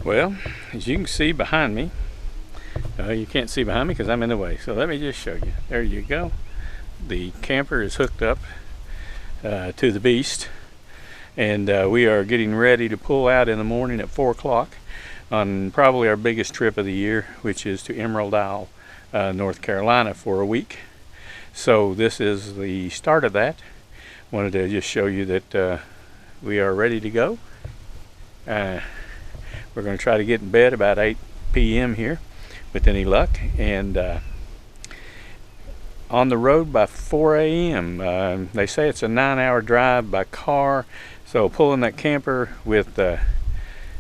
Well, as you can see behind me, you can't see behind me because I'm in the way, so let me just show you. There you go. The camper is hooked up to the beast, and we are getting ready to pull out in the morning at 4 o'clock on probably our biggest trip of the year, which is to Emerald Isle, North Carolina for a week. So this is the start of that. Wanted to just show you that we are ready to go. We're going to try to get in bed about 8 p.m. here with any luck, and on the road by 4 a.m. They say it's a 9-hour drive by car, so pulling that camper with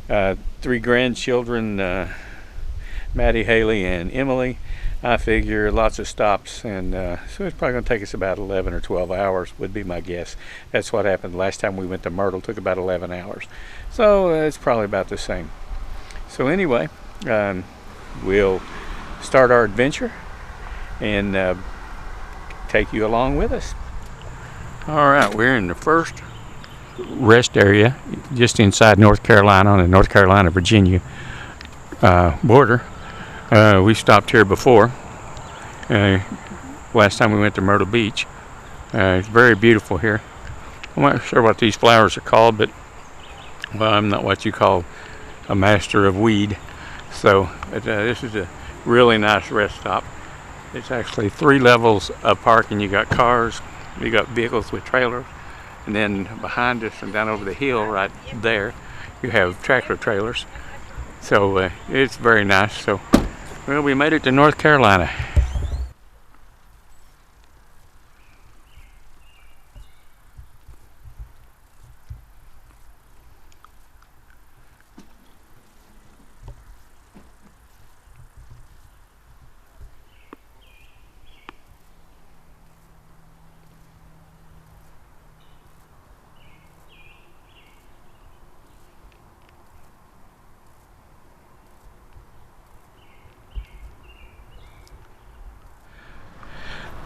3 grandchildren, Maddie, Haley, and Emily, I figure lots of stops, and so it's probably going to take us about 11 or 12 hours would be my guess. That's what happened last time we went to Myrtle. Took about 11 hours, so it's probably about the same. So anyway, we'll start our adventure and take you along with us. All right, we're in the first rest area just inside North Carolina, on the North Carolina-Virginia border. We stopped here before. Last time we went to Myrtle Beach. It's very beautiful here. I'm not sure what these flowers are called, but well, I'm not what you call a master of weed. So this is a really nice rest stop. It's actually 3 levels of parking. You got cars, you got vehicles with trailers, and then behind us and down over the hill right there, you have tractor trailers. So it's very nice. So, well, we made it to North Carolina.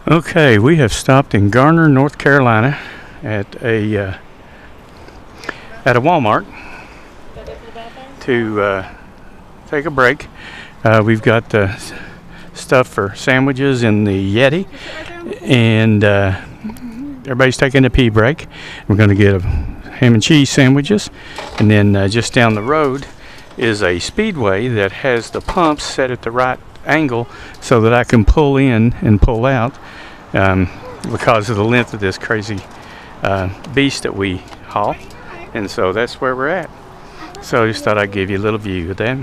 Okay, we have stopped in Garner, North Carolina at a Walmart to take a break. We've got stuff for sandwiches in the Yeti, and everybody's taking a pee break. We're going to get ham and cheese sandwiches, and then just down the road is a speedway that has the pumps set at the right angle so that I can pull in and pull out because of the length of this crazy beast that we haul, and so that's where we're at. So I just thought I'd give you a little view of that.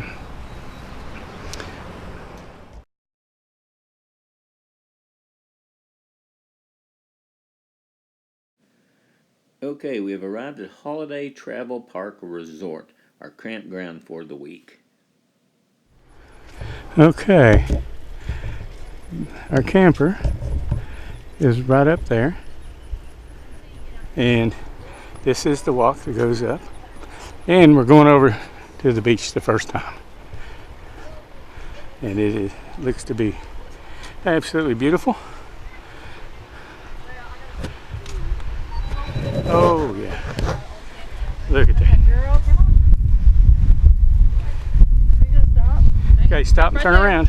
Okay, we have arrived at Holiday Trav-L Park Resort, our campground for the week. Okay, our camper is right up there, and this is the walk that goes up, and we're going over to the beach the first time, and it looks to be absolutely beautiful. Oh yeah, look at that. Okay, stop and turn around.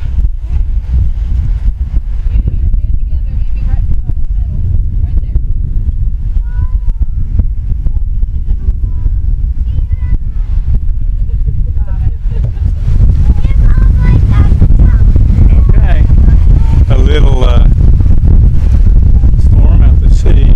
Okay, a little storm out to sea.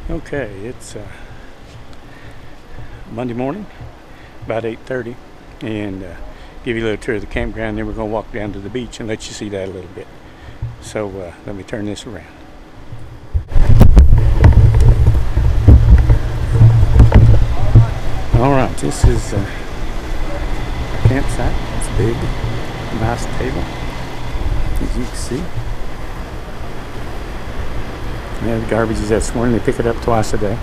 Okay, it's Monday morning, about 8:30, and give you a little tour of the campground. Then we're going to walk down to the beach and let you see that a little bit. So let me turn this around. This is a campsite. It's big, nice table, as you can see. Yeah, the garbage is this morning. They pick it up twice a day.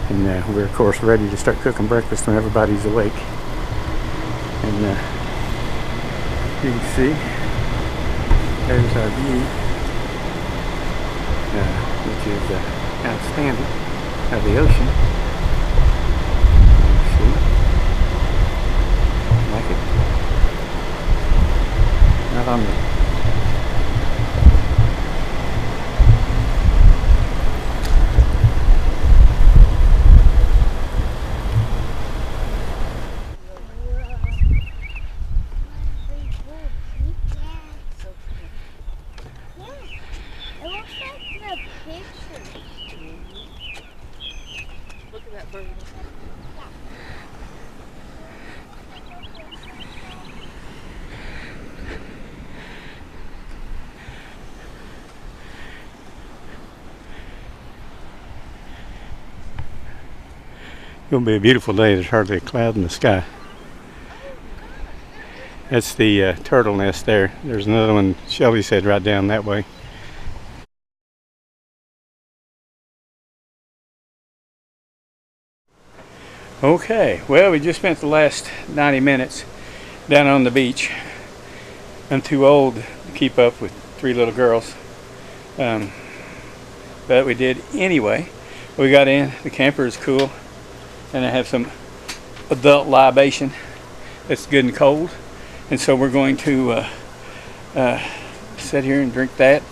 And we're of course ready to start cooking breakfast when everybody's awake. And you can see there's our view, which is outstanding, of the ocean. See? Like it? Not on the It'll be a beautiful day. There's hardly a cloud in the sky. That's the turtle nest there. There's another one, Shelby said, right down that way. Okay, well, we just spent the last 90 minutes down on the beach. I'm too old to keep up with 3 little girls. But we did anyway. We got in, the camper is cool. And I have some adult libation that's good and cold, and so we're going to sit here and drink that,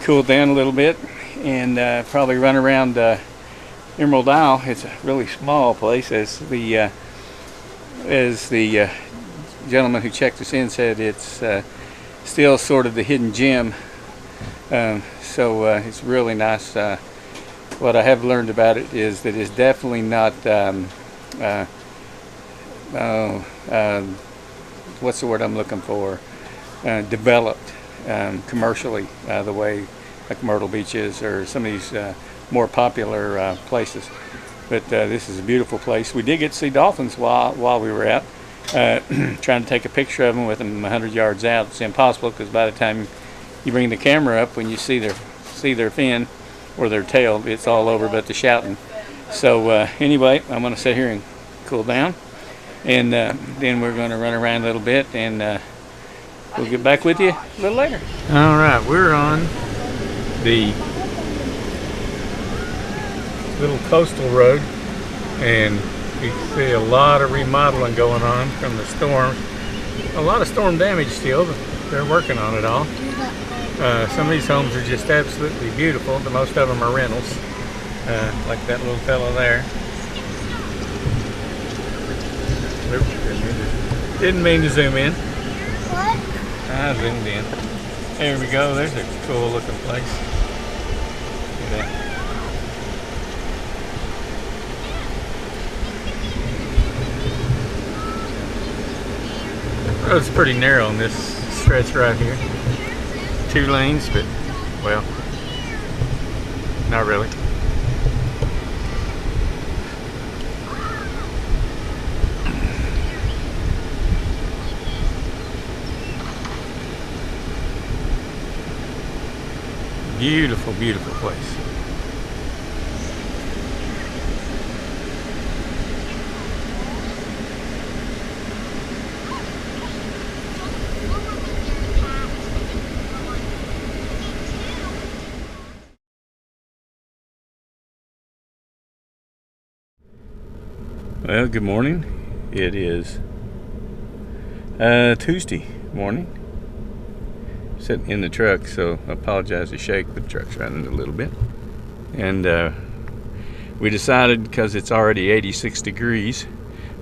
cool down a little bit, and probably run around Emerald Isle. It's a really small place, as the gentleman who checked us in said. It's still sort of the hidden gem, so it's really nice. What I have learned about it is that it's definitely not, what's the word I'm looking for, developed commercially the way like Myrtle Beach is, or some of these more popular places. But this is a beautiful place. We did get to see dolphins while we were out, trying to take a picture of them with them 100 yards out. It's impossible, because by the time you bring the camera up, when you see their fin or their tail, it's all over but the shouting. So anyway, I'm going to sit here and cool down, and then we're going to run around a little bit, and we'll get back with you a little later. All right, we're on the little coastal road, and you can see a lot of remodeling going on from the storm. A lot of storm damage still, but they're working on it all. Some of these homes are just absolutely beautiful, but most of them are rentals, like that little fellow there. Oops, didn't mean to zoom in. What? I zoomed in. There we go. There's a cool looking place. Look at that. The road's pretty narrow on this stretch right here. 2 lanes, but, well, not really. Beautiful, beautiful place. Well, good morning. It is Tuesday morning. Sitting in the truck, so I apologize to shake, but the truck's running a little bit. And we decided, because it's already 86 degrees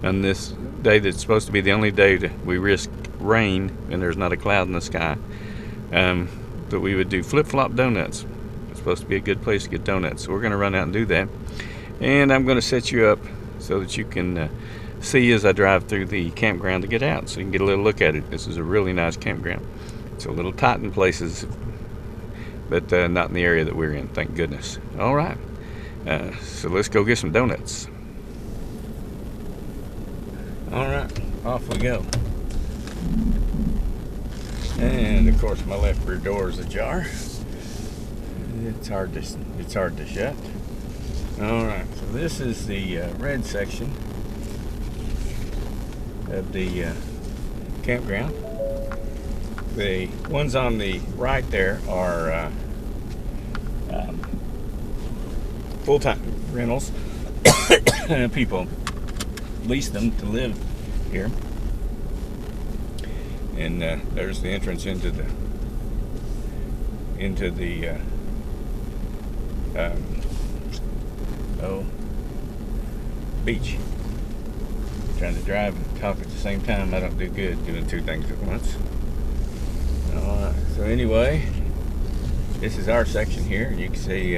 on this day that's supposed to be the only day that we risk rain and there's not a cloud in the sky, that we would do flip-flop donuts. It's supposed to be a good place to get donuts, so we're going to run out and do that. And I'm going to set you up so that you can see as I drive through the campground to get out, so you can get a little look at it. This is a really nice campground. It's a little tight in places, but not in the area that we're in, thank goodness. All right, so let's go get some donuts. All right, off we go. And of course, my left rear door is ajar. It's hard to shut. All right, so this is the red section of the campground. The ones on the right there are full-time rentals. People lease them to live here. And there's the entrance into the beach. Trying to drive and talk at the same time. I don't do good doing two things at once. Alright, so anyway, this is our section here. You can see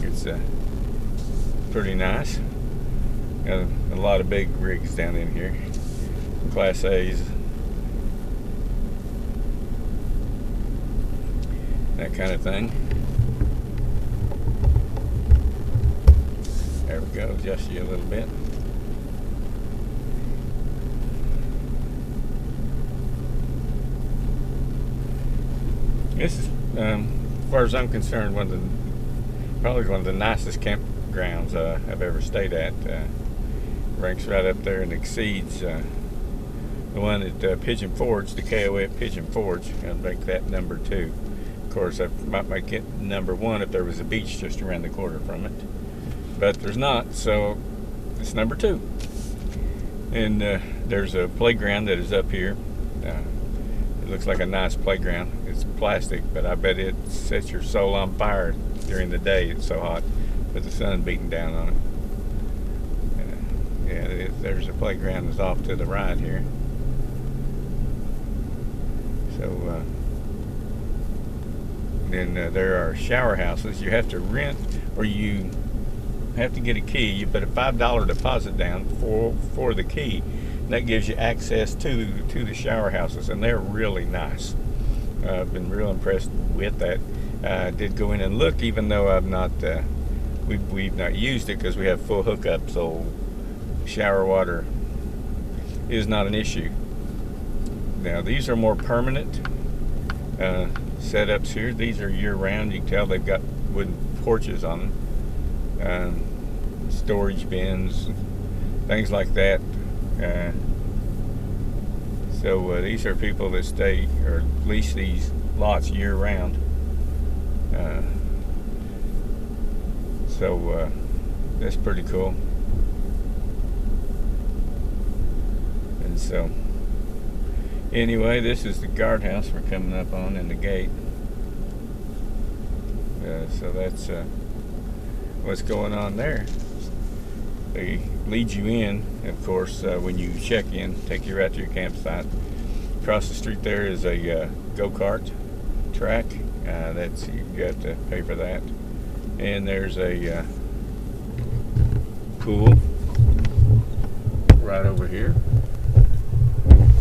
it's pretty nice. Got a lot of big rigs down in here. Class A's, that kind of thing. There we go, adjust you a little bit. This is, as far as I'm concerned, probably one of the nicest campgrounds I've ever stayed at. Ranks right up there and exceeds the one at Pigeon Forge, the KOA at Pigeon Forge. I'd make that number 2. Of course, I might make it number 1 if there was a beach just around the corner from it. But there's not, so it's number 2. And there's a playground that is up here. It looks like a nice playground. It's plastic, but I bet it sets your soul on fire during the day. It's so hot with the sun beating down on it. Yeah, there's a playground that's off to the right here. So then there are shower houses. You have to rent, or you have to get a key. You put a $5 deposit down for the key. That gives you access to the shower houses, and they're really nice. I've been real impressed with that. I did go in and look, even though I've not we've not used it because we have full hookup, so shower water is not an issue. Now these are more permanent setups here. These are year-round. You can tell they've got wooden porches on them, storage bins, things like that. So these are people that stay or lease these lots year-round. So that's pretty cool. And so anyway, this is the guardhouse we're coming up on in the gate. So that's what's going on there. They lead you in, of course, when you check in, take you right to your campsite. Across the street there is a go-kart track. That's you have to pay for that. And there's a pool right over here.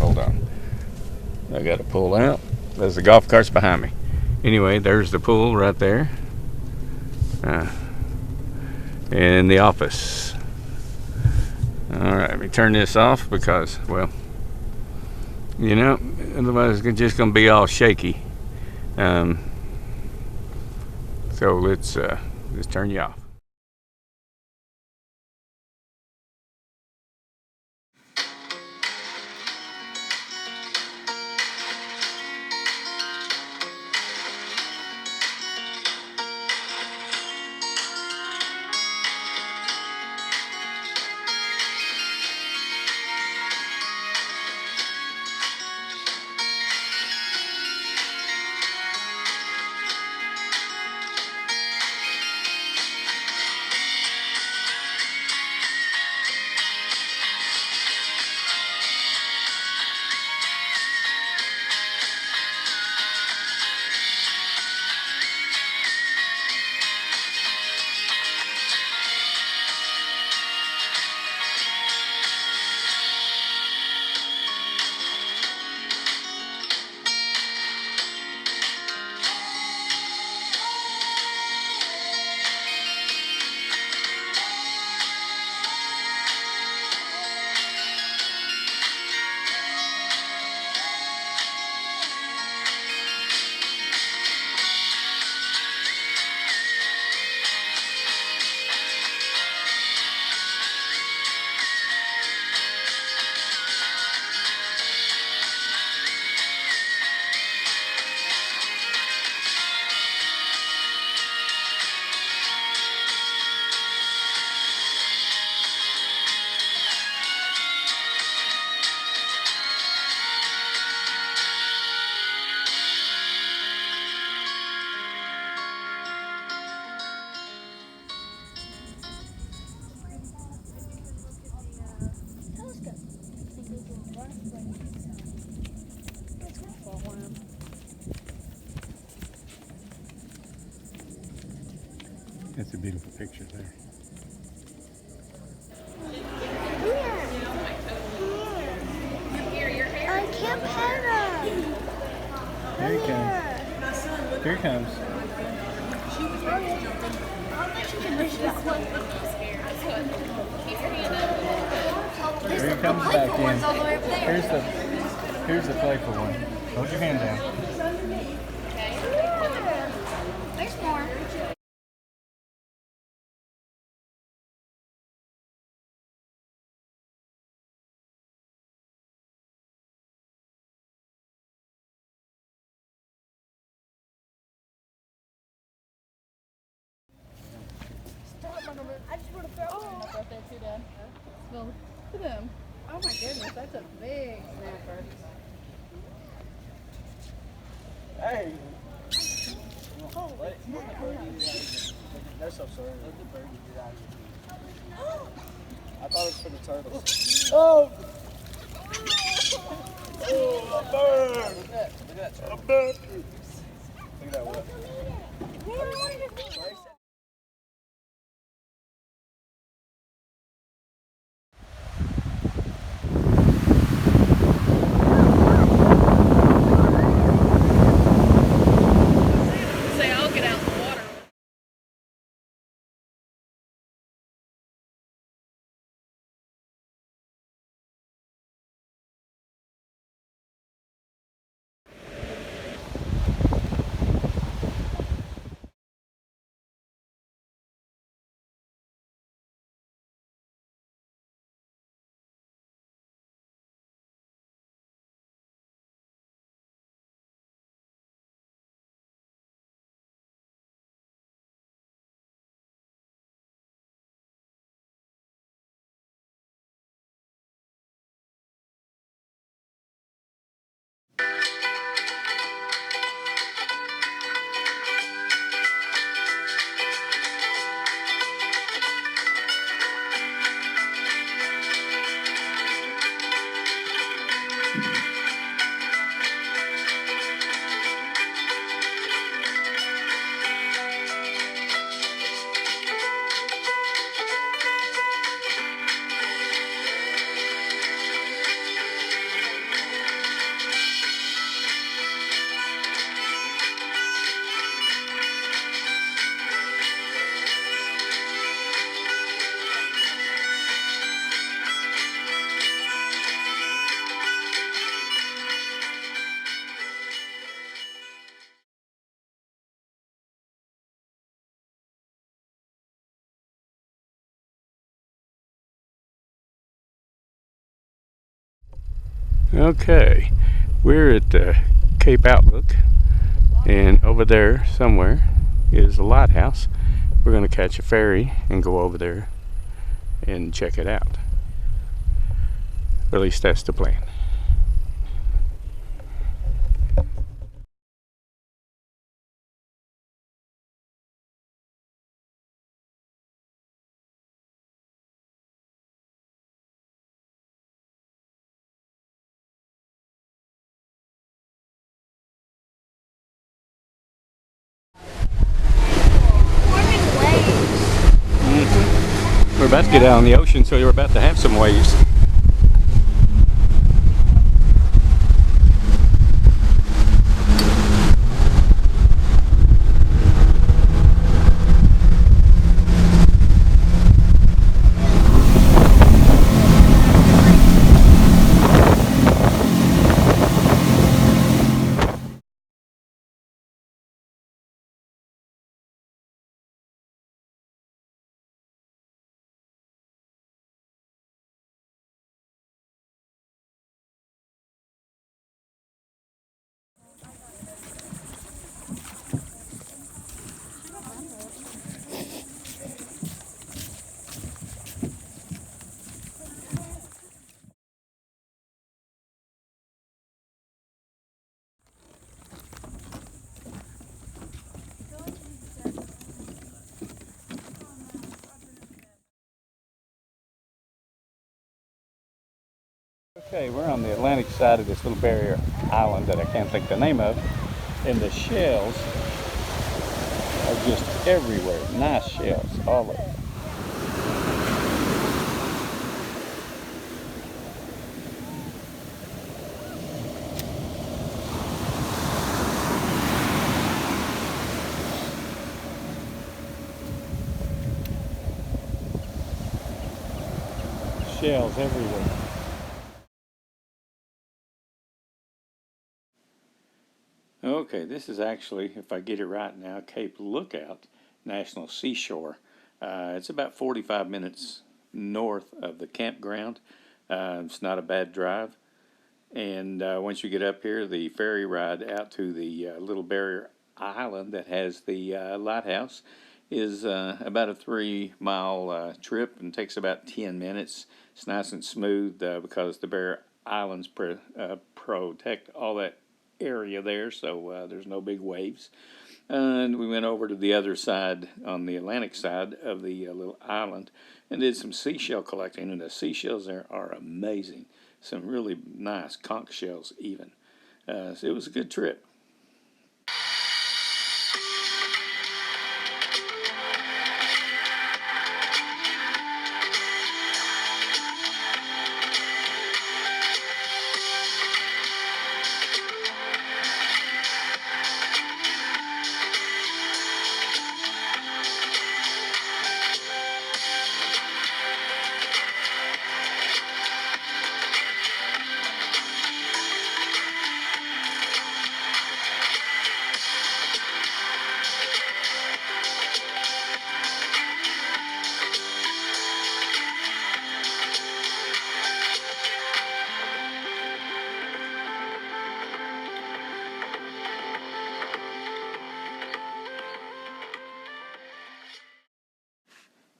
Hold on. I got to pull out. There's the golf carts behind me. Anyway, there's the pool right there. And the office. Alright, let me turn this off because, well, you know, otherwise it's just going to be all shaky. So let's turn you off. That's a beautiful picture there. I can't pet him. Here he comes. Here he comes. Here he comes back in. Here's the playful one. Hold your hand down. There's more. I just want to throw up right there too, Dad. Well, look at him. Oh my goodness, that's a big snapper. Hey! They're so sorry. Let the birdie get out of here. I thought it was for the turtles. Oh! Oh, a bird! Look at that turtle. A bird! Look at that what? Say I'll get out in the water. Okay, we're at Cape Outlook, and over there somewhere is a lighthouse. We're going to catch a ferry and go over there and check it out. Or at least that's the plan. We're about to get out on the ocean, so you're about to have some waves. Okay, we're on the Atlantic side of this little barrier island that I can't think the name of, and the shells are are just everywhere. Nice shells all over. Shells everywhere. Okay, this is actually, if I get it right now, Cape Lookout National Seashore. It's about 45 minutes north of the campground. It's not a bad drive. And once you get up here, the ferry ride out to the little barrier island that has the lighthouse is about a 3-mile trip and takes about 10 minutes. It's nice and smooth because the barrier islands protect all that area there, so there's no big waves. And we went over to the other side, on the Atlantic side of the little island, and did some seashell collecting, and the seashells there are amazing. Some really nice conch shells even. So it was a good trip.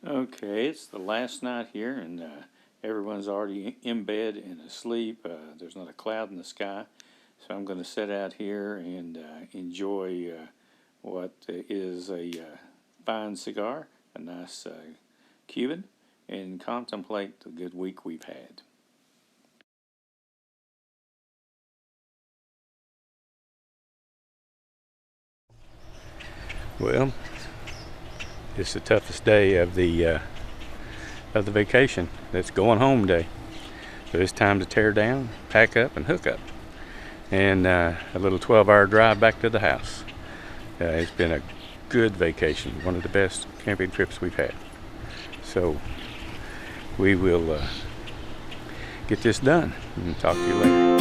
Okay, it's the last night here, and everyone's already in bed and asleep. There's not a cloud in the sky, so I'm going to sit out here and enjoy what is a fine cigar, a nice Cuban, and contemplate the good week we've had. Well, it's the toughest day of the vacation. It's going home day. So it's time to tear down, pack up, and hook up. And a little 12-hour drive back to the house. It's been a good vacation, one of the best camping trips we've had. So we will get this done and talk to you later.